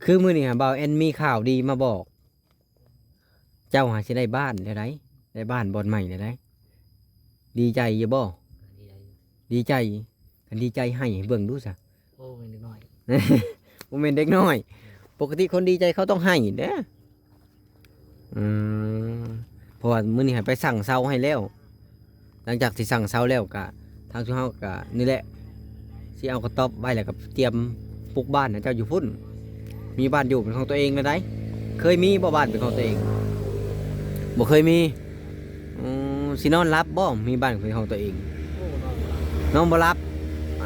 คือมื้อนี้บ่าวแอนมีข่าวดีมาบอก เจ้าหาสิได้บ้านได้ไดได้บ้านบ่อนใหม่ได้ไดดีใจอยู่บ่ดีใจคันดีใจให้เบิ่งดูซะ โอ้ยนิดหน่อย บ่แม่นเด็กน้อย ปกติคนดีใจเขาต้องให้เด้ออืมเพราะว่ามื้อนี้ให้ไปสั่งเซาให้แล้ว หลังจากที่สั่งเซาแล้วก็ทางชุเฮาก็นี่แหละสิเอากระต๊อบไว้แล้วก็เตรียมปลูกบ้านให้เจ้าอยู่พุ่นมีบ้านอยู่เป็นของตัวเองแล้วได้เคยมีบ่บ้านเป็นของตัวเองบ่เคยมีสินอนรับบ่มีบ้านเป็นของตัวเอง โอ้นอน นอนบ่รับ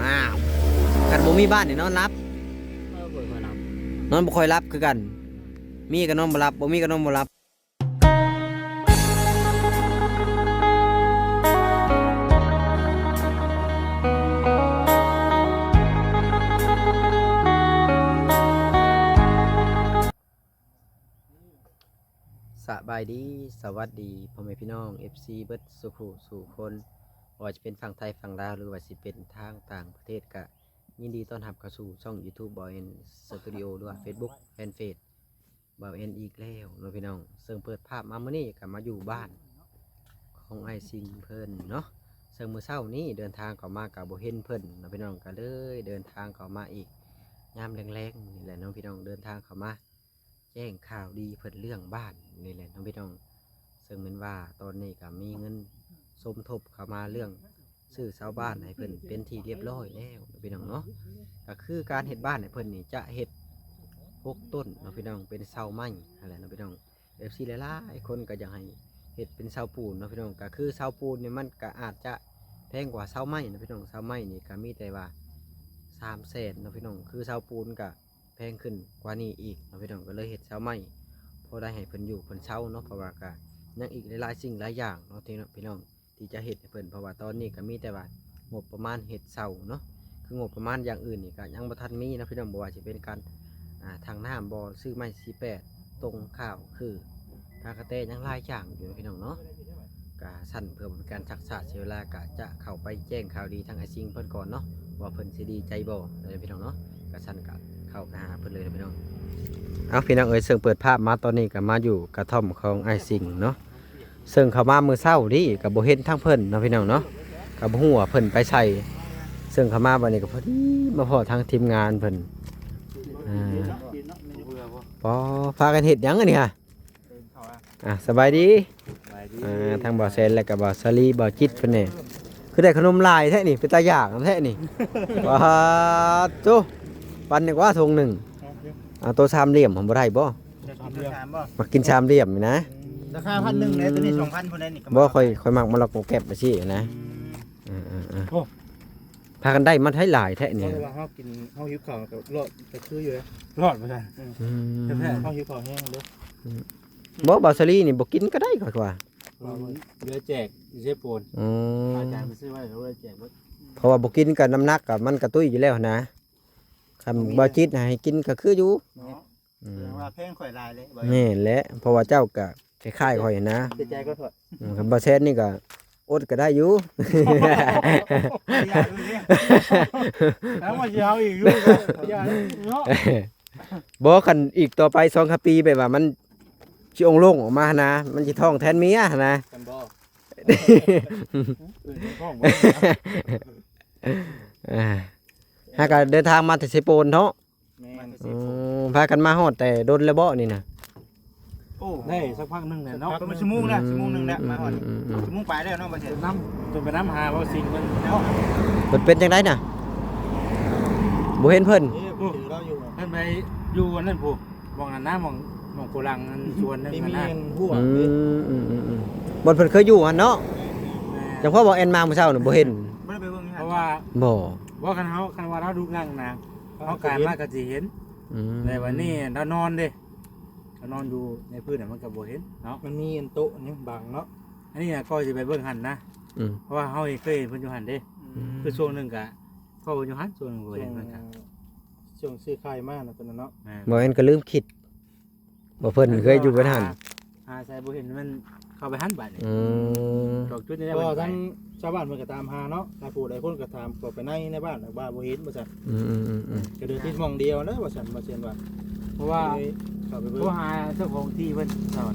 อ้าวคันบ่มีบ้านนี่นอนรับ เปิดมาล นอนบ่ค่อยรับคือกัน มีก็นอนบ่รับบ่มีก็นอนบ่รับสบายดีสวัสดีพ่อแม่พี่น้อง FC เบิดสุขุสู่คนว่าจะเป็นฝั่งไทยฝั่งลาวหรือว่าสิเป็นทางต่างประเทศก็ยินดีต้อนรับเข้าสู่ช่อง YouTube บ่าวเอ็นสตูดิโอด้วย Facebook แฟนเพจบ่าวเอ็นอีกแล้วเนาะพี่น้องซึ่งเปิดภาพมามื้อนี้ก็มาอยู่บ้านของไอซิงเพิ่นเนาะซึ่งมื้อเช้านี้เดินทางเข้ามาก็บ่เห็นเพิ่นเนาะพี่น้องก็เลยเดินทางเข้ามาอีกยามแรงๆนี่แหละเนาะพี่น้องเดินทางเข้ามาแจ้งข่าวดีเพิ่นเรื่องบ้านนี่แหละเนาะพี่น้องซึ่งเหมือนว่าตอนนี้ก็มีเงินสมทบเข้ามาเรื่องซื้อเสาบ้านให้เพิ่นเป็นที่เรียบร้อยแล้วเนาะพี่น้องเนาะก็คือการเฮ็ดบ้านให้เพิ่นนี่จะเฮ็ด6ต้นเนาะพี่น้องเป็นเสาไม้อะไรเนาะพี่น้องFCหลายๆคนก็อยากให้เฮ็ดเป็นเสาปูนเนาะพี่น้องก็คือเสาปูนนี่มันก็อาจจะแพงกว่าเสาไม้เนาะพี่น้องเสาไม้นี่ก็มีแต่ว่า300,000เนาะพี่น้องคือเสาปูนก็แพงขึ้นกว่านี้อีกเนาะพี่น้องก็เลยเฮ็ดเสาไม้พอได้ให้เพิ่นอยู่เพิ่นเช่าเนาะเพราะว่าก็ยังอีกหลายๆสิ่งหลายอย่างเนาะพี่น้องที่จะเฮ็ดให้เพิ่นเพราะว่าตอนนี้ก็มีแต่ว่างบประมาณเฮ็ดเสาเนาะคืองบประมาณอย่างอื่นนี่ก็ยังบ่ทันมีนะพี่น้องบ่ว่าจะเป็นการทางน้ำบ่ซื้อไม้48ตรงข้าวคือทางกระแตยังหลายอย่างอยู่นะพี่น้องเนาะก็สั่นเพื่อเป็นการชักษาเสียเวลาก็จะเข้าไปแจ้งข่าวดีทางไอซิงเพิ่นก่อนเนาะว่าเพิ่นสิดีใจบ่เลยพี่น้องเนาะก็สั่นก็เข้าไปหาเพิ่นเลยนะพี่น้องเอาพี่น้องเอ้ยซึ่งเปิดภาพมาตอนนี้ก็มาอยู่กระท่อมของไอซิงเนาะซึ่งเข้ามามื้อเช้านี่ก็บ่เห็นทางเพิ่นเนาะพี่น้องเนาะก็บ่ฮู้ว่าเพิ่นไปใส่ซึ่งเข้ามาบัดนี้ก็พอดีมาพอทางทีมงานเพิ่นพอพากันเฮ็ดหยังอันนี้ฮะสบายดีทางบ่อแซนและก็บ่อสลีบ่อจิตเพิ่นนี่คือได้ขนมลายแท้นี่เป็นตาอยากแท้นี่ว้าโตปันนี่กว่าทงหนึงตัวสามเหลี่ยมผมบ่ได้บ่มากินสามเหลี่ยมนี่นะ ราคา1,000เลยตัวนี้2,000พุ่นได้นี่ก็ บ่ค่อยมักมะละกอแก็บไปสินะพากันได้มันให้หลายแท้นี่ เพราะว่าเฮากินเฮาหิวข้าวก็รอดก็คืออยู่เลย รอดบ่ใช่แท้ๆ เฮาหิวข้าวแห้งเด้อ บ่บ่าวสลีนี่บ่กินก็ได้ค่อยว่า เรือแจกอยู่เชฟปูนอาจารย์ไปซื้อไว้เขาเลยแจกหมด เพราะว่าบ่กินกับน้ำหนักก็มันกระตุ้ยอยู่แล้วนะคันบ่จิตให้กินก็คืออยู่ เนาะแสดงว่าแพงข่อยหลายเลยบ่ นี่แหละเพราะว่าเจ้าก็คล้ายๆข่อยนะ เสียใจก็ถอด คันบ่แซนนี่ก็อดก็ได้อยู่ แล้วมาสิเอาอีกอยู่อย่าเนาะ บ่คันอีกต่อไป2-3ปีแบบว่ามันสิองค์ลงออกมานะมันสิท้องแทนเมียนะ กันบ่ห้อง หาก็เดินทางมาแต่ไสโปนเนาะ แม่น พากันมาฮอดแต่โดนแล้วบ่นี่น่ะ โอ้ ได้สักพักนึงเนี่ยเนาะ ประมาณชั่วโมงแล้วชั่วโมงนึงแล้วมาฮอดชั่วโมงไปแล้วเนาะบ่เสร็จ น้ำจนไปน้ำหาว่าสิ่งมันเนาะ เพิ่นเป็นจังไดน่ะบ่เห็นเพิ่น นี่ถือเราอยู่ เพิ่นไปอยู่อันนั้นผู้มองอันน้ำมองโกลังอันชวนนึง มี อัน มี นั้น เงินหัว บ่เพิ่นเคยอยู่หั่นเนาะจังพ่อบอกแอนมาเมื่อเช้าน่ะบ่เห็น บ่ได้ไปเบิ่ง เพราะว่า บ่ ว่าคันว่าเราดูนั่งนะเขาการมากก็สิเห็นในวันนี้เรานอนเด้เรานอนอยู่ในพื้นน่ะมันก็บ่เห็นเนาะ มันมีโต๊ะนี่บังเนาะ อันนี้ก็สิไปเบิ่งหันนะเพราะว่าเฮาเคยเห็นเพิ่นอยู่หันเด้คือช่วงนึงก็เขาอยู่หันช่วงนึงบ่เห็นเพิ่นก็ ช่วงซื้อไข่มากนะเพิ่นเนาะ บ่เห็นก็ลืมคิดบ่เพิ่นเคยอยู่กันหั่น ใช่บ่เห็นมันเข้าไปหันบัดนี่ดอกจุดนี้ได้ ก็ บ่ ทั้งชาวบ้านเพิ่นก็ตามหาเนาะหลายผู้หลายคนก็ถามก็ไปในบ้านว่าบ่เห็นว่าซั่นก็เดินที่หม่องเดียวนะว่าซั่นบ่เช่นว่า เพราะว่า เข้าไป เพ เบิ่ง ราะหาเจ้าของที่เพิ่นสอน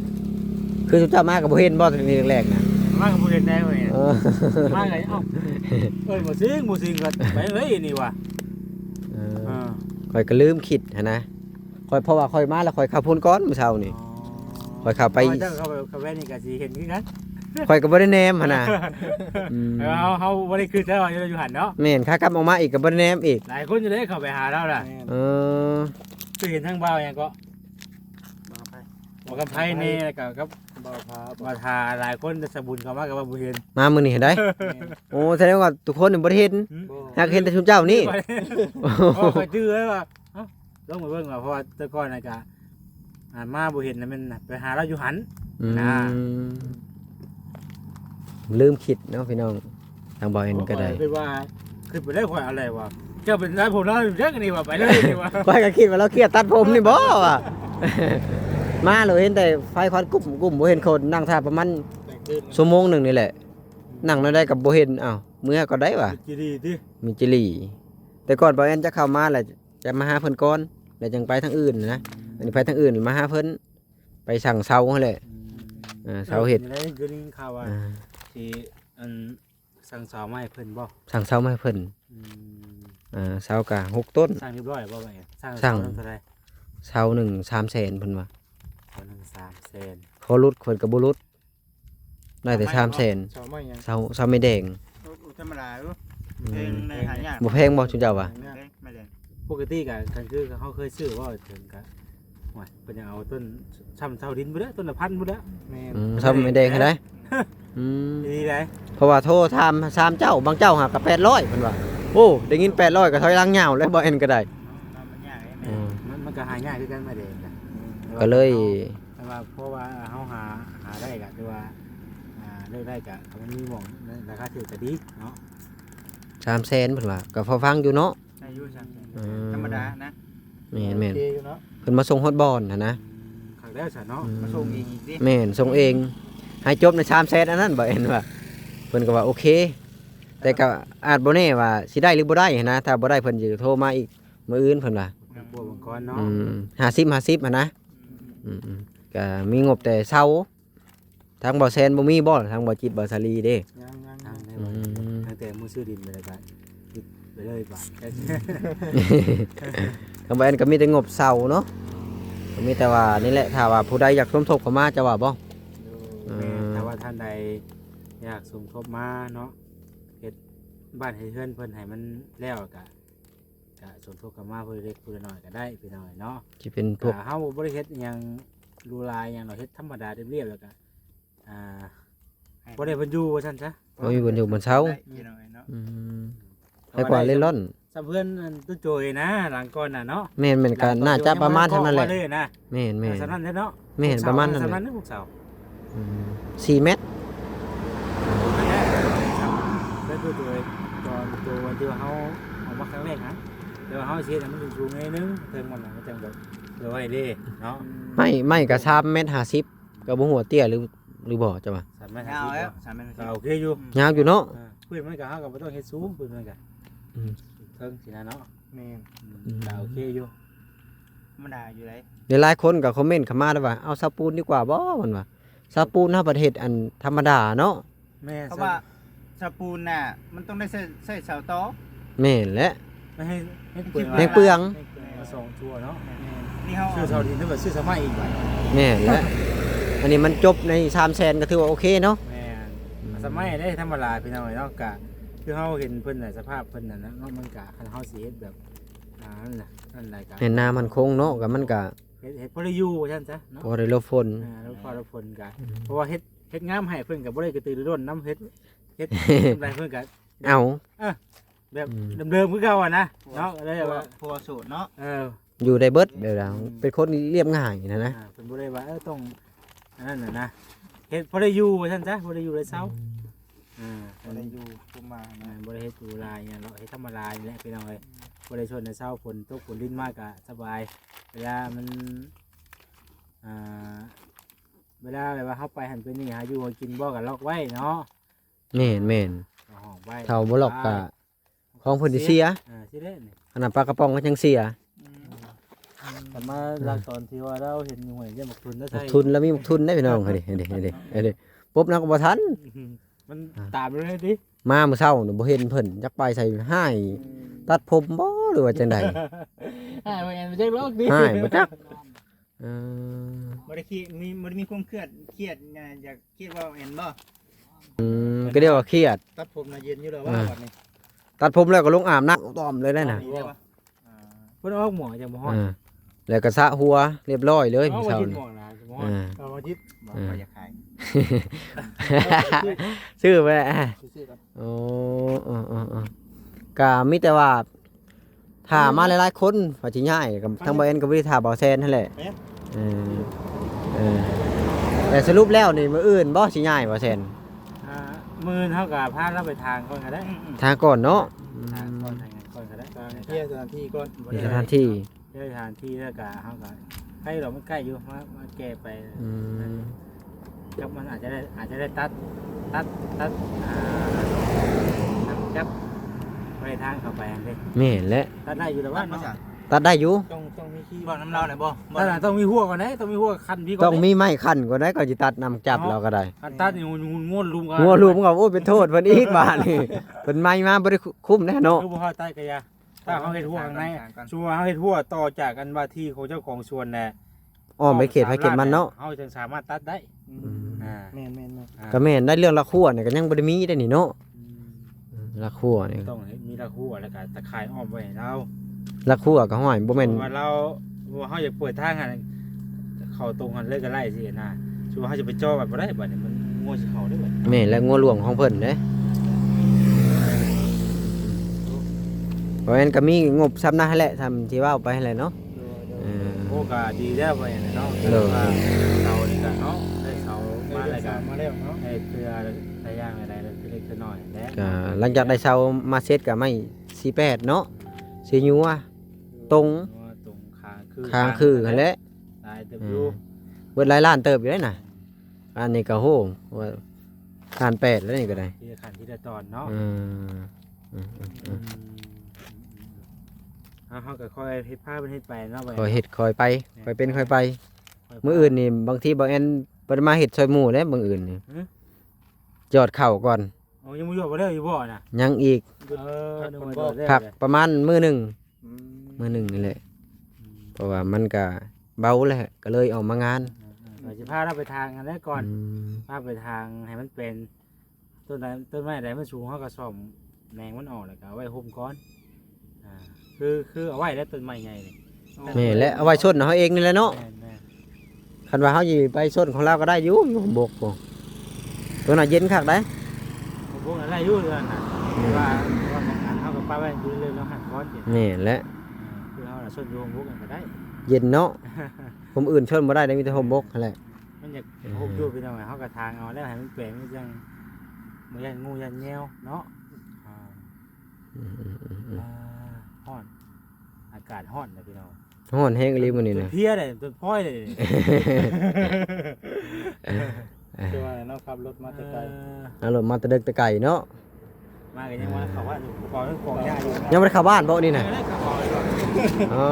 คือเจ้ามาก็บ่เห็นบ่ทีแรกๆน่ะ มากับผู้เรียนได้เว้ย เออ มาไงเอ้าเอ้ยบ่ซิงก็ไปเลยนี่ว่ะ เออ อ่า ข่อยก็ลืมคิดหันนะข่อยเพราะว่าข่อยมาแล้วข่อยเข้าพุ่นก้อนมื้อเช้านี่ข่อยเข้าไป เจ้าเข้าไปนี่ก็สิเห็นคือกัน ข่อยก็บ่ได้แนมหันนะอืม เฮาบ่ได้คือเจ้าอยู่หันเนาะ แม่นค่ากลับออกมาอีกก็บ่ได้แนมอีก หลายคนอยู่เด้เข้าไปหาเราล่ะ แม่น เออ คือเห็นทั้งบ่าวหยังก็ มาไป บ่กับไผนี่แล้วก็กับ บ่าวพา บ่ทาหลายคนจะสบุญเข้ามาก็ว่าบ่เห็น มามื้อนี้เห็นได้ โอ้แสดงว่าทุกคนนี่บ่ได้เห็นหากเห็นแต่ชุมเจ้านี่ โอ้คอยตื้อเลยว่าเอ้าลงไปเบิ่งว่าเพราะว่าแต่ก่อนน่ะก็มาบ่เห็นน่ะมันไปหาเราอยู่หัน อืม นะ ลืมคิดเนาะพี่น้องทางบ่เห็นก็ได้ คือว่าคือไปได้ข่อยอะไรวะเจ้าเป็นนายผมแล้วเรื่องนี่ว่าไปเลยนี่ว่า ข่อยก็คิดว่าเราเครียดตัดผมนี่บ่ว่ะ มาเลยเห็นแต่ไฟควันกลุ่มบ่เห็นคนนั่งท่าประมาณ แต่งคืน ชั่วโมงหนึงนี่แหละ นั่งนั่นได้กับบ่เห็นอ้าวเมื่อก็ได้ว่ะ จีดีดิ มีจิหลีแต่ก่อนบ่แอนจะเข้ามาแหละจะมาหาเพิ่นก่อนแล้วจังไปทางอื่นนะอันนี้ไปทางอื่นมาหาเพิ่นไปสั่งเซาหั่นแหละเสาเห็ด ได้ก็ได้ยินข่าวว่า อ่า ที่อันสั่งเสาไม้เพิ่นบ่ สั่งเซามาให้เพิ่น อืม เซากะ6ต้น สร้างเรียบร้อยบ่ไปสร้าง สร้าง เท่าไหร่ เซาหนึ่ง3แสนเพิ่นว่า คนหนึง3แสน ขอรุดเพิ่นก็บ่รุดได้แต่3แสน ชาวไม้ยัง เซาไม่แดง ธรรมดาอยู่ อื เพลง ม ในหายาก บ่แพงบ่จุเจ้าว่ะ ไม่แรง ปกติก็กันคือเขาเคยซื้อว่าถึงก็โอ้ยเพิ่นยังเอาต้นช้ำเท่าดินบ่เด้อต้นละพันบ่เด้อ แม่น เซาไม่แดงให้ได้อืม ดีได้ เพราะว่าโทรถาม3เจ้าบางเจ้าหาก็800เพิ่นว่าโอ้ได้ยิน800ก็ถอยหลังยาวแล้วบ่แอนก็ได้ มันยากเลย อืม มันก็หายากคือกันมาเด้นะ ก็เลย แต่ว่าเพราะว่าเฮาหาได้ก็คือว่าเลิกได้ก็มันมีหม่องราคาถูกก็ดีเนาะ 3แสนเพิ่นว่าก็พอฟังอยู่เนาะ อายุช่าง อืม ธรรมดานะ แม่นแม่น โอเคอยู่เนาะ เพิ่นมาส่งฮอดบอนนะนะ ขักแล้วซะเนาะ มาส่งเองอีกดิ แม่นส่งเองให้จบใน3แสนอันนั้นบ่เห็นว่าเพิ่นก็ว่าโอเค แต่ก็อาจบ่แน่ว่าสิได้หรือบ่ได้หั้นนะถ้าบ่ได้เพิ่นสิโทรมาอีกมื้ออื่นเพิ่นว่า พวกบางคนเนาะ 50 หั้นนะก็มีงบแต่เช้าทางบ่แซนบ่มีบ่ทางบ่จิตบ่สาลีเด้ ยังยัง ทางได้ อืม ตั้งแต่มือซื้อดินไปเลยก็ยึดไปเลยบาท ทางบ่แอนก็มีแต่งบเช้าเนาะก็มีแต่ว่านี่แหละถ้าว่าผู้ใดอยากสมทบเข้ามาจะว่าบ่ ถ้าว่าท่านใดอยากสมทบมาเนาะเฮ็ดบ้านให้เพื่อนเพิ่นให้มันแล้วก็สมทบกันมาเพื่อเล็กเพื่อน้อยก็ได้พี่น้อยเนาะ สิเป็นพวก เฮาบ่ได้เฮ็ดอิหยังรูลายอิหยังเนาะเฮ็ดธรรมดาเรียบๆแล้วก็บ่ได้เพิ่นอยู่ว่าซั่นซะ บ่มีบนอยู่บนเช้า ได้กินเอาไว้เนาะ อืมแต่กว่าเล่นร่อน ซะเพื่อนอันตุ้โจยนะหลังก่อนน่ะเนาะ แม่นก็น่าจะประมาณเท่านั้นแหละ เลยนะ แม่น สำนั้นเนาะ แม่นประมาณนั้น สำ แห นั้ ละ นพวกสาว 4 เมตร แล้วตุ้โจยตอนตัววันที่ว่าเฮาเอามาครั้งแรกนะแต่ว่าเฮาสิเฮ็ดให้มันสูงๆนิดนึงเทิงมันน่ะมันจังแบบเดี๋ยวไว้เด้เนาะ ไม่ก็3 เมตร 50ก็บ่ฮู้ว่าเตี้ยหรือบ่จ้ะว่า สามารถ เอาแล้วสามเป็น ก็โอเคอยู่ ยาวอยู่เนาะ พื้นมันก็เฮาก็บ่ต้องเฮ็ดสูงพื้นมันก็ อืม เทิงสินะเนาะ แม่น ก็โอเคอยู่ ธรรมดาอยู่เลย หลายๆคนก็คอมเมนต์เข้ามาแล้วว่าเอาซาปูนดีกว่าบ่มันว่าซาปูนเฮาประเทศอันธรรมดาเนาะ แม่ เพราะว่าสปูนน่ะมันต้องได้ใส่เสาต่อ แม่นแหละ ไม่ให้เปลือง แม่งเปลือง มาส่งชัวร์เนาะ นี่เขา ชื่อชาวดินถ้าเกิดชื่อสมัยอีกไป แม่นแหละอันนี้มันจบใน3แสนก็ถือว่าโอเคเนาะ แม่สมัยได้ธรรมดาพี่น้อยเนาะกะคือเฮาเห็นเพิ่นน่ะสภาพเพิ่นน่ะเนาะมันกะคันเฮาสิเฮ็ดแบบนั่นแหละกะ เห็นหน้ามันคงเนาะก็มันก็ เฮ็ดบ่ได้อยู่ว่าซั่นซะเนาะ บ่ได้ลบฝน แล้วพอเราผลกะเพราะว่าเฮ็ดงามให้เพิ่นก็บ่ได้กระตือรือร้นน้ำเฮ็ดทำไรเพิ่นก็ เอา แบบเดิมๆคือเก่าอ่ะนะเนาะเลยว่า พัวสูตรเนาะ อยู่ได้เบิดเดี๋ยวเราเป็นคนเรียบง่ายนะนะ เพิ่นบ่ได้ว่าต้องนั่นน่ะนะเฮ็ดบ่ได้อยู่ว่าซั่นซะบ่ได้อยู่เลยเซาบ่ อะไร ได้ อยู่กุมมานะ บ่ได้เฮ็ดอยู่ลายเนี่ยเนาะเฮ็ดธรรมดานี่แหละพี่น้องเอ้ยบ่ได้ชนในเช้าฝนตกฝนลิ้นมากก็สบายเวลามันเวลาแบบว่าเฮาไปหันไปนี่หาอยู่หากินบ่ก็ล็อกไว้เนาะ แม่น เอาห้องไว้ เท่าบ่หลอกกะของเพิ่นสิเสีย สิได้นี่ อันนั้นปลากระป๋องก็ยังเสีย แต่มาหลักตอนที่ว่าเราเห็นหวยจะหมกทุนแล้ว หม ใช่ กทุนแล้วมีหมกทุนได้พี่น้องเฮ้ยเด้ปุ๊บนักบ่ทัน มันตามเลยดิ มามื้อเช้านี่บ่เห็นเพิ่นจักไปใส่ให้ตัดผมบ่หรือว่าจังได๋ ไปแอนไปเช็คโลกดิ ให้บ่จักเออ บ่ได้มีความเครียดอยากเครียดว่าเห็นบ่ ก็เรียกว่าเครียด ตัดผมน่ะเย็นอยู่แล้วว่าบัดนี้ ตัดผมแล้วก็ลงอาบน้ำต้อมเลยได้น่ะ ดีได้ปะ เพิ่นออกหมอจากหมอฮอด แล้วก็สระหัวเรียบร้อยเลย เอา มื้อ ไว้ เช้า กิน นี่ หมอนะหมอฮอดเอามาจิต บอกว่าอยากขาย ชื่อไป ซื่อๆก่อน โอ้ก็มีแต่ว่าถ้ามาหลายๆคนว่าสิง่ายกับทางบ่เอ็นก็บ่ได้ท่าเบาแซนนั่นแหละเออแต่สรุปแล้วนี่มื้ออื่นบ่สิง่ายบ่แซน มือเท่ากับพาเราไปทางก่อนก็ได้ ทางก่อนเนาะ ทางก่อนทางก่อนก็ได้ เที่ยวสถานที่ก่อน มีสถานที่ เที่ยวสถานที่แล้วก็เฮาก็ใกล้เราไม่ใกล้อยู่มาแก้ไป จับมันอาจจะได้ตัดจับไปทางเข้าไปอันนี้ แม่นแหละ ตัดได้อยู่แต่ บ้า ว่าน มา เนาะ สั่ง ตัดได้อยู่ ต้องมีขี้บอกน้ำเล่าหน่อยบ่ ตัดน่ะต้องมีหัวก่อนนะต้องมีหัวคันพี่ก่อน ต้องมีไม้คั่นก่อนได้ก่อนสิตัดนำจับเราก็ได้ คันตัดนี่งูลุมกัน งัวลูกมันก็โอ้ยเป็นโทษเพิ่นอีกบาดนี่เพิ่นไม้มาบ่ได้คุ้มแน่เนาะ คือบ่ฮอดใต้กะยาถ้าเขาเฮ็ดหัวข้างในชัวเขาเฮ็ดหัวต่อจากกันว่าที่ของเจ้าของสวนน่ะ อ้อมไปเขตให้เขตมันเนาะ เขาจึงสามารถตัดได้อ่า แม่น ก็แม่นได้เรื่องละครัวเนี่ยก็ยังบ่ได้มีได้นี่เนาะละครัวนี่ ต้องมีตะคู่แล้วก็ตะข่ายอ้อมไว้ให้เรา ละครัวก็ห้อยบ่แม่น ว่าเราว่าเขาอยากเปิดทางหันเข้าตรงหันเลยก็ไล่สินะชัวเขาจะไปจ่อแบบบ่ได้บัดนี้มันงัวสิเข้าได้บัด แม่นและงัวหลวงของเพิ่นเด้เพราะงั้นก็มีงบซ้ำหน้าให้แหละทำที่ว่าไปให้แหละเนาะ โอ้ก็ดีแล้วไปเนาะว่าเสานี่ก็เนาะได้เสามาอะไรกัน มาแล้วเนาะ ได้เพื่อได้ย่างอะไรเล็กๆน้อยๆแล้ว ก็หลังจากได้เช่ามาเซ็ตก็ไม่48เนาะสิยัวตรง ตรงคาง คางคือหั่นแหละ ตายเต็มอยู่ เบิดหลายล้านเติบอยู่ได้น่ะอันนี้ก็โหว่าล้าน8แล้วนี่ก็ได้ ที่ขันที่ตอนเนาะ เขาก็คอยเฮ็ดผ้าเป็นเฮ็ดไปเนาะ คอยเฮ็ดคอยไปคอยเป็นคอยไปมื้ออื่นนี่บางทีบางแอนเพิ่นมาเฮ็ดซอยหมู่เด้บางอื่นนี่จอดเข้าก่อน โอ้ยังบ่อยู่บ่ได้อยู่บ่น่ะ ยังอีก นึกว่าได้ พักประมาณมื้อหนึงนี่แหละเพราะว่ามันก็เบาแหละก็เลยออกมางาน เราจะพาเราไปทางอันนั้นก่อนพาไปทางให้มันเป็นต้นไม้ใดมันสูงเฮาก็ซ่อมแหนงมันออกแล้วก็เอาไว้ห่มก่อนคือเอาไว้แล้วต้นไม้ใหญ่นี่ แม่และเอาไว้ชนเฮาเองนี่แหละเนาะ แม่ คันว่าเฮาสิไปชนของเราก็ได้อยู่บกบ่ตัวน่ะเย็นคักได้ พวกนั้นได้อยู่เรื่องน่ะว่าของงานเฮาก็ป้าไว้อยู่เรื่อยๆแล้วหันก้อน แม่และ คือเฮาน่ะส่วนรวมพวกกันก็ได้ เย็นเนาะผมอื่นชนบ่ได้ได้มีแต่ห่มบกนั่นแหละ มันอยากพบอยู่พี่น้องเฮาก็ทางเอาแล้วให้มันแปลงมันจังบ่ยันงูยันแมวเนาะฮ้อนอากาศฮ้อนนะพี่น้อง ฮ้อนแฮงอีหลีมื้อนี้น่ะ เพี้ยเลยต้นพ้อยเลย คือว่าเนาะขับรถมาแต่ไกล เอารถมาแตะดึกแตะไก่เนาะ มากันยังว่าเขาว่าก่อนกองหญ้าอยู่ ยังบ่ได้เข้าบ้านบ่นี่น่ะ ได้กระบอกเลยก่อน อ๋อ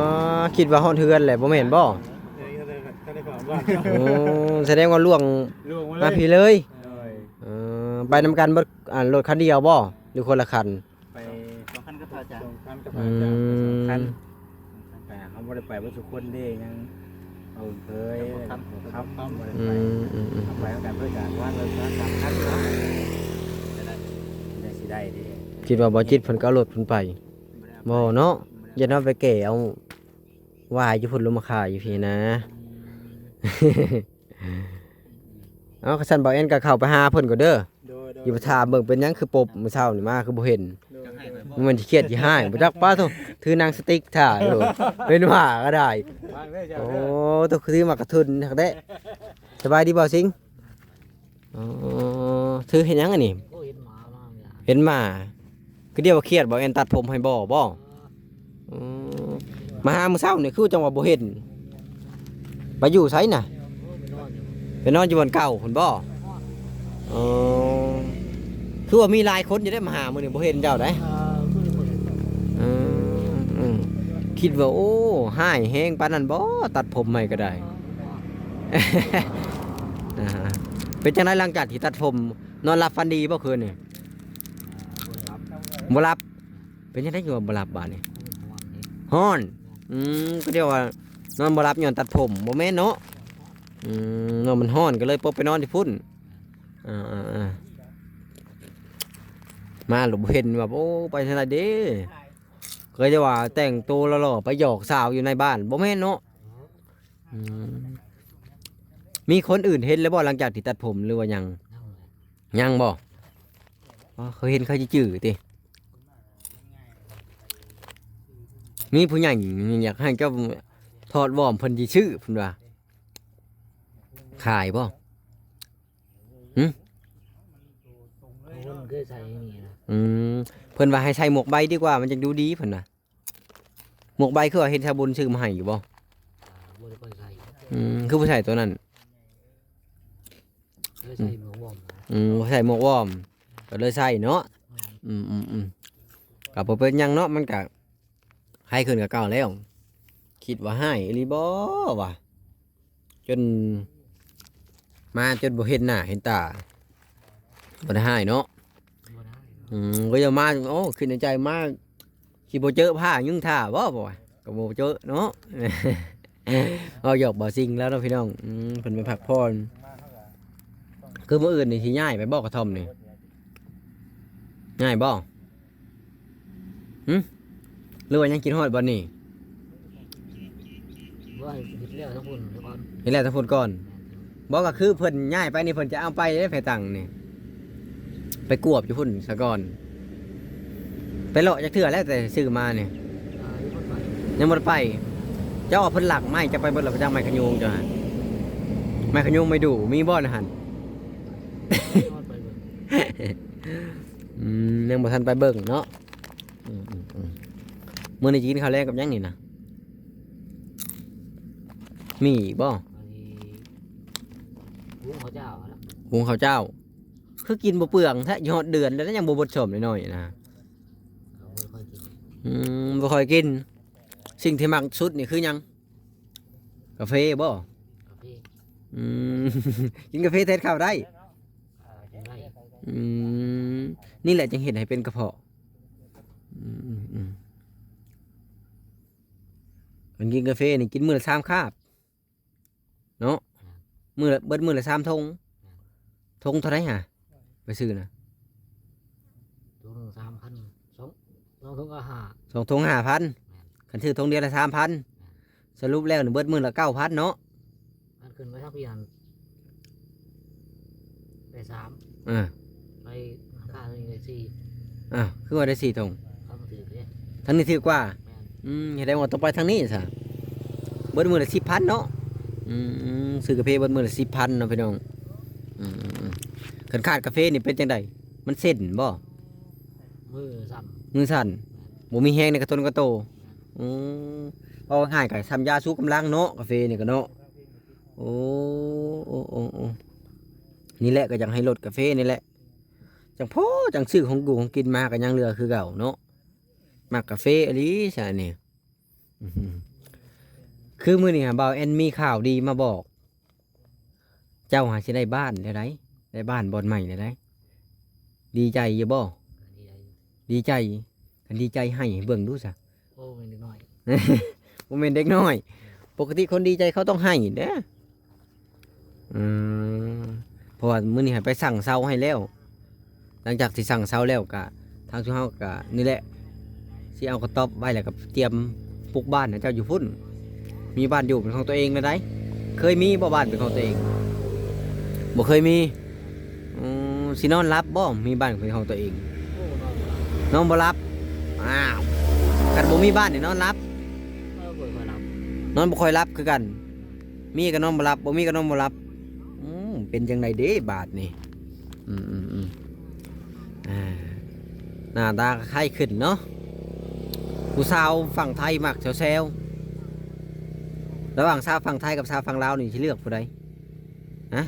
คิดว่าฮ้อนเฮือนแหละบ่แม่นบ่ ถ้าได้ความว่า โอ้แสดงว่าล่วง ล่วงมา มา เลย พี่เลย เลย ไปนำกันบ่รถคันเดียวบ่หรือคนละคัน ไป สองคันก็พอจ้ะ สองคันกับ อื คัน ม ไปเขาบ่ได้ไปว่าทุกคนเด้ยังเอาเคยครับบ่ได้ อื ไป ม ไปกันเพื่อการว่าเราจะสามคันเนาะได้สิได้ดิ คิดว่าบ่จิตเพิ่นก็เอารถเพิ่นไปบ่เนาะอย่าเนาะไปแก่เอาวายอยู่พุ่นลงมาขายอยู่พี่นะ เอาคันบ่แอนก็เข้าไปหาเพิ่นก็เด้อ โดย อยู่ถามเบิ่งเป็นหยังคือปบมื้อเช้านี่มาคือบ่เห็นมันสิเครียดสิหายบ่จักป้าโตถือนางสติ๊กถ่าอยู่เป็นว่าก็ได้ วางเลยจ้ะ โอ้ตัวคือมากระทุนทักได้สบายดีบ่สิงอ๋อถือเห็นหยังอันนี้ โอ้เห็นหมามากเลย เห็นมาคือเดียวว่าเครียดบ่แอนตัดผมให้บ่อืมมาหามื้อเช้านี่คือจังว่าบ่เห็นไปอยู่ไสน่ะ ไปนอนอยู่ไปนอนอยู่บนเก่าพุ่นบ่อ๋อคือว่ามีหลายคนอยู่ได้มาหามื้อนี้บ่เห็นเจ้าได้ คือคน อืมเค คิดว่าโอ้หายแห้งปานนั้นบ่ตัดผมใหม่ก็ได้ อ่าฮะเป็นจังไดหลังจากที่ตัดผมนอนหลับฝันดีบ่คืนนี่บ่หลับเป็นจังไดอยู่ว่าบ่หลับบาดนี่ฮ้อนก็เรียกว่านอนบ่หลับย้อนตัดผมบ่แม่นเนาะนอนมันฮ้อนก็เลยปบไปนอนที่พุ่นมาหลบเห็นแบบโอ้ไปทางไหนเด้เคยจะว่าแต่งตัวหล่อๆไปหยอกสาวอยู่ในบ้านบ่แม่นเนาะมีคนอื่นเห็นแล้วบ่หลังจากที่ตัดผมหรือว่ายังบ่เขาเห็นเขาจะจื้อติมีผู้ใหญ่อยากให้เจ้าถอดวอร์มเพิ่นสิชื่อเพิ่นว่าขายบ่ คนเคยใส่นี่นะ เพิ่นว่าให้ใส่หมวกใบดีกว่ามันจะดูดีเพิ่นน่ะหมวกใบคือว่าเฮ็ดชาบุญซื้อมาให้อยู่บ่ บ่ได้ค่อยใส่ คือบ่ใส่ตัวนั้น เคยใส่หมวกวอร์ม บ่ใส่หมวกวอร์มก็เลยใส่เนาะก็บ่เป็นหยังเนาะมันก็ให้ขึ้นกับเก่าแล้วคิดว่าให้อีหลีบ่วะจนมาจนบ่เห็นหน้าเห็นตาบ่ได้ให้เนาะ บ่ได้ ก็จะมาโอ้ขึ้นในใจมากสิบ่เจอผ้ายุ่งท่าบ่บ่ก็บ่เจอเนาะ เอาหยอกบ่สิ่งแล้วเนาะพี่น้องเพิ่นไปพักผ่อนคือมื้ออื่นนี่สิย้ายไปบ่กระท่อมนี่ง่ายบ่หรือว่ายังกินฮอดบ่นี่ ว่าผิดแล้วทั้งคนทุกคน นี่แหละถ้าพูดก่อนบ่ก็คือเพิ่นย้ายไปนี่เพิ่นจะเอาไปได้ไผตังนี่ไปกวบอยู่พุ่นซะก่อนไปเลาะจักเทื่อแล้วแต่ซื้อมานี่ อยู่คนไป ยังบ่ได้ไปเจ้าเอาเพิ่นหลักไม้จะไปเบิดแล้วไปจ้างไม้ขยูงจ้ะไม้ขยูงไม่ดูมีบ่นะหั่น นอนไปเบิ่ง ยังบ่ทันไปเบิ่งเนาะมื้อนี้สิกินข้าวแลงกับหยังนี่นะมีอีกบ่ อันนี้หุงข้าวเจ้าแล้ว หุงข้าวเจ้าคือกินบ่เปลืองแท้ยอดเดือนแล้วยังบ่บดสมน้อยๆนะ เขาบ่ค่อยกิน บ่ค่อยกินสิ่งที่มักสุดนี่คือหยังกาแฟบ่ กาแฟ กินกาแฟแทนข้าวได้ กินได้ นี่แหละจึงเห็นให้เป็นกระเพาะมันกินกาแฟนี่กินมื้อละ3คาบเนาะมื้อละเบิดมื้อละ3ธงธงเท่าไหร่ฮะไปซื้อนะ ตัวนึง3,000 2ถุงก็5 2ธง5,000คันซื้อธงเดียวละ3,000สรุปแล้วนี่เบิดมื้อละ9,000เนาะ อันขึ้นไปทักพี่อันไป3ไปค่านี่ได้4 คือว่าได้4ธง เขามาถือเด้ ทางนี้ถือกว่า แม่น เห็นได้ว่าต้องไปทางนี้ซะเบิดมื้อละ10,000เนาะซื้อกาแฟเบิดมื้อละ10,000เนาะพี่น้องคันขาดกาแฟนี่เป็นจังไดมันเส้นบ่ มือซ้ำ มือสั่นบ่มีแฮงในกระตนกระโตเอาง่ายๆก็ทำยาสู้กำลังเนาะกาแฟนี่ก็เนาะโอ้นี่แหละก็อยากให้ลดกาแฟนี่แหละจังพอจังซื้อของกูของกินมาก็ยังเหลือคือเก่าเนาะมักกาแฟอีหลีซะนี่คือมื้อนี้บ่าวแอนมีข่าวดีมาบอก เจ้าหาสิได้บ้านได้ไดได้บ้านบ่อนใหม่ได้ไดดีใจอยู่บ่ ดีใจอยู่ ดีใจคันดีใจให้เบิ่งดูซะ โอ้ไม่นิดหน่อย บ่แม่นเด็กน้อย ปกติคนดีใจเขาต้องให้เด้อเพราะว่ามื้อนี้ให้ไปสั่งเซาให้แล้ว หลังจากที่สั่งเซาแล้วก็ทางชุเฮาก็นี่แหละสิเอากระต๊อบไว้แล้วก็เตรียมปลูกบ้านให้เจ้าอยู่พุ่นมีบ้านอยู่เป็นของตัวเองแล้วได้เคยมีบ่บ้านเป็นของตัวเองบ่เคยมีสินอนรับบ่มีบ้านเป็นของตัวเอง โอ้นอน นอนบ่รับอ้าวกันบ่มีบ้านนี่นอนรับ บ่ค่อยหลับ นอนบ่ค่อยรับคือกัน มีก็นอนบ่รับบ่มีก็นอนบ่รับเป็นจังไดเด้บาดนี่หน้าตาคล้ายขึ้นเนาะผู้สาวฝั่งไทยมักแซวๆระหว่างสาวฝั่งไทยกับสาวฝั่งลาวนี่สิเลือกผู้ใดฮะ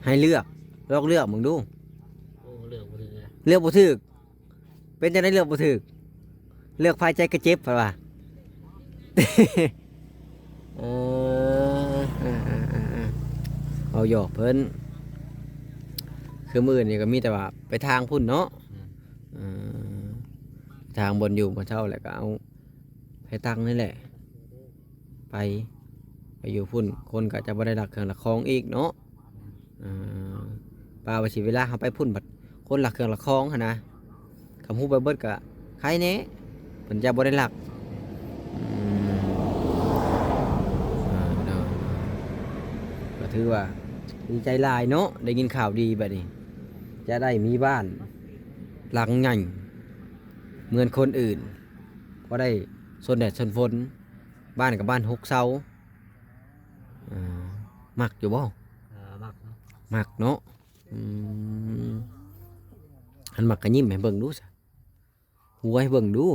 ให้เลือกลองเลือกมึงดู โอ้เลือกบ่ถือ เลือกบ่ถูกเป็นจังได๋เลือกบ่ถูกเลือกไฟใจกระเจ็บเพิ่นว่า เอเอาหยอกเพิ่นคือมื้อนี่ก็มีแต่ว่าไปทางพุ่นเนาะเออทางบนอยู่บ่เช่าแหละก็เอาไปตั้งนี่แหละไปอยู่พุ่นคนก็จะบ่ได้รักเครื่องละคองอีกเนาะเออป้าว่าสิเวลาเฮาไปพุ่นบัดคนรักเครื่องละคองหั่นนะคำฮู้ไปเบิดก็ใครแน่เพิ่นจะบ่ได้รักเนาะก็ถือว่าดีใจหลายเนาะได้ยินข่าวดีบัดนี้จะได้มีบ้านหลังใหญ่เหมือนคนอื่นก็ได้ทนแดดทนฝนบ้านกับบ้าน6 เสามักอยู่บ่ มักเนาะ มักเนาะอันมักก็ยิ้มให้เบิ่งดูซะหัวให้เบิ่งดู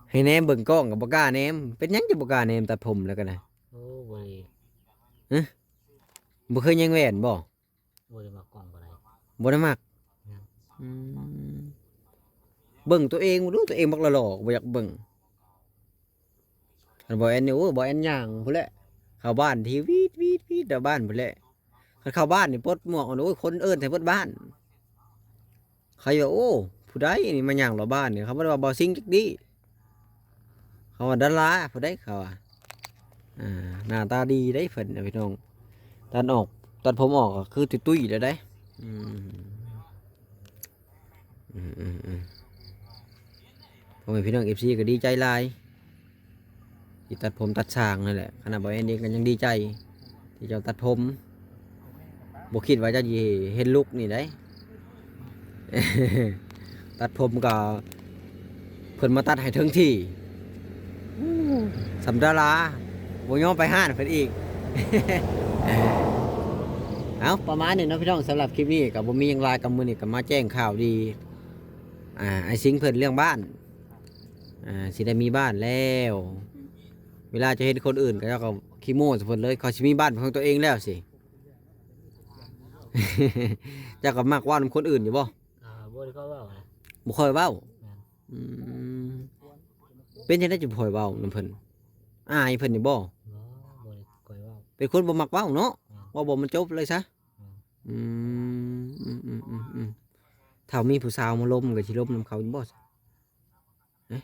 ให้แนมเบิ่งกล้องก็บ่กล้าแนมเป็นหยังจะบ่กล้าแนมตัดผมแล้วกันนะ โอ้บ่ได้ บ่เคยยังแหวนบ่ บ่ได้มากล้องบ่ได้ บ่ได้มักอืมเบิ่งตัวเองดูตัวเองมักหล่อๆบ่อยากเบิ่งอันบ่แอนนี่โอ้บ่แอนย่างพุ่นแหละเข้าบ้านทีวีดแต่บ้านพุ่นแหละคันเข้าบ้านนี่ปลดหมวกโอ้ยคนเอิ้นใส่เบิดบ้านเขาว่าโอ้ผู้ใดนี่มาย่างรอบบ้านนี่เขาบ่ได้ว่าบ่ซิงจักดีเขาว่าดาราผู้ใดเขาว่าหน้าตาดีได้เพิ่นน่ะพี่น้องตัดผมออกก็คือตุ้ยๆแล้วได้พ่อแม่พี่น้อง FC ก็ดีใจหลายที่ตัดผมตัดช่างนั่นแหละขณะบ่เอ็นเองก็ยังดีใจที่เจ้าตัดผมบ่คิดว่าจะเห็นลุกนี่ได้ ตัดผมก็เพิ่นมาตัดให้ถึงที่สำดาราบ่ยอมไปห้านเพิ่นอีก เอาประมาณนี้เนาะพี่น้องสำหรับคลิปนี้ก็บ่มีหยังหลายกับมื้อนี้ก็มาแจ้งข่าวดีไอ้สิงเพิ่นเรื่องบ้านสิได้มีบ้านแล้วเวลาจะเห็นคนอื่นก็เจ้าก็ขี้โม้ซะเพิ่นเลยเขาสิมีบ้านเป็นของตัวเองแล้วสิ เจ้าก็มักว่านำคนอื่นอยู่บ่ บ่ได้ก็เว้านะ บ่ค่อยเว้า แม่น อืมเป็นจังได๋จึงบ่ค่อยเว้านำเพิ่นอายเพิ่นนี่บ่ บ่ได้ค่อยเว้า เป็นคนบ่มักเว้าเนาะ แม่น ว่าบ่มันจบเลยซะ อืมถ้ามีผู้สาวมาล้มก็สิล้มนำเขาอยู่บ่ซะเอ๊ะ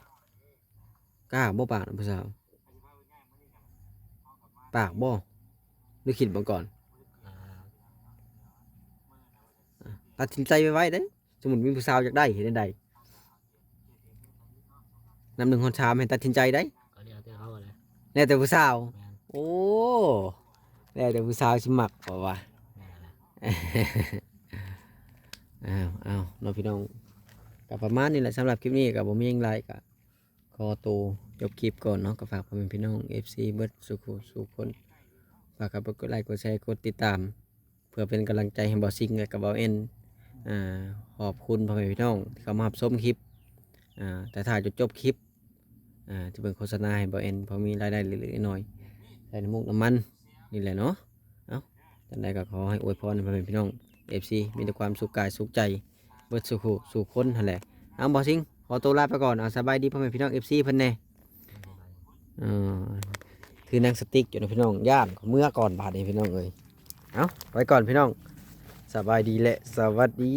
กล้าบ่ปากนำผู้สาวปากบ่หรือคิดบ่ก่อน ตัดสินใจไว้เด้สมมุติมีผู้สาวอยากได้เฮ็ดจังได๋นำ1คน3ให้ตัดสินใจได้ ก็แล้วแต่เขาแหละ แล้วแต่ผู้สาว แม่น โอ้แล้วแต่ผู้สาวสิมักบ่ว่า แม่นแหละ อ้าวน้องพี่น้องก็ประมาณนี้แหละสำหรับคลิปนี้ก็บ่มีหยังหลายก็ขอตัวจบคลิปก่อนเนาะก็ฝากพ่อแม่พี่น้อง FC เบิดสุขคนฝากกดไลค์กดแชร์กดติดตาม เพื่อเป็นกำลังใจให้บ่ซิงและก็บ่เอ็นขอบคุณพ่อแม่พี่น้องที่เข้ามารับชมคลิปแต่ถ้าจบคลิปจะเป็นโฆษณาให้บ่เอ็นพอมีรายได้เล็กๆน้อยๆใส่น้ำมูกน้ำมันนี่แหละเนาะเอ้าจังใดก็ขอให้อวยพรให้พ่อแม่พี่น้อง FC มีแต่ความสุขกายสุขใจเบิดสู่คนนั่นแหละเอาบ่ซิงขอตัวลาไปก่อนเอาสบายดีพ่อแม่พี่น้อง FC เพิ่นแน่คือหนังสติ๊กอยู่นะพี่น้องย่านเมื่อก่อนบาดนี้พี่น้องเอ้ยเอาไปก่อนพี่น้องสบายดีและสวัสดี